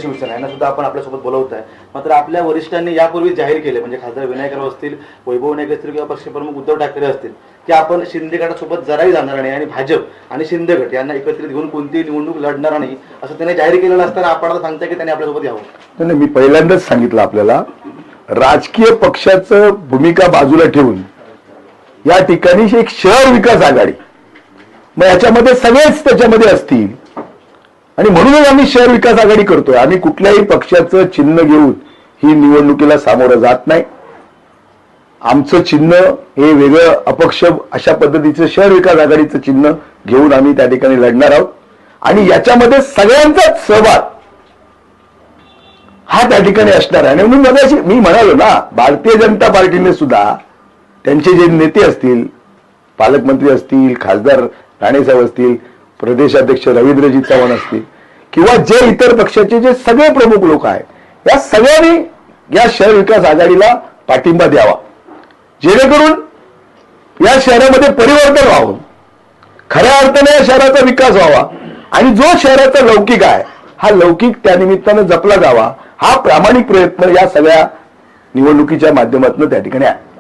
शिवसेना यांना सुद्धा आपण आपल्यासोबत बोलवत आहे. मात्र आपल्या वरिष्ठांनी यापूर्वी जाहीर केले, म्हणजे खासदार विनायकराव असतील, वैभव नाईक असतील किंवा पक्षप्रमुख उद्धव ठाकरे असतील, की आपण शिंदे गटासोबत जराही जाणार नाही आणि भाजप आणि शिंदे गट यांना एकत्रित घेऊन कोणतीही निवडणूक लढणार नाही असं त्यांनी जाहीर केलेलं असताना आपण आता सांगताय की त्यांनी आपल्यासोबत यावं. नाही, मी पहिल्यांदाच सांगितलं आपल्याला, राजकीय पक्षाचं भूमिका बाजूला ठेवून या ठिकाणी एक शहर विकास आघाडी, मग याच्यामध्ये सगळेच त्याच्यामध्ये असतील आणि म्हणूनच आम्ही शहर विकास आघाडी करतोय. आम्ही कुठल्याही पक्षाचं चिन्ह घेऊन ही निवडणुकीला सामोरं जात नाही. आमचं चिन्ह हे वेगळं, अपक्ष अशा पद्धतीचं शहर विकास आघाडीचं चिन्ह घेऊन आम्ही त्या ठिकाणी लढणार आहोत आणि याच्यामध्ये सगळ्यांचाच सहभाग हा त्या ठिकाणी असणार आहे. आणि म्हणून मी म्हणालो ना, भारतीय जनता पार्टीने सुद्धा त्यांचे जे नेते असतील, पालकमंत्री असतील, खासदार राणेसाहेब असतील, प्रदेशाध्यक्ष रवींद्रजी चव्हाण असतील किंवा जे इतर पक्षाचे जे सगळे प्रमुख लोक आहेत, या सगळ्यांनी या शहर विकास आघाडीला पाठिंबा द्यावा, जेणेकरून या शहरामध्ये परिवर्तन व्हावं, खऱ्या अर्थाने या शहराचा विकास व्हावा आणि जो शहराचा लौकिक आहे हा लौकिक त्या निमित्तानं जपला जावा, हा प्रामाणिक प्रयत्न या सगळ्या निवडणुकीच्या माध्यमातून त्या ठिकाणी आहे.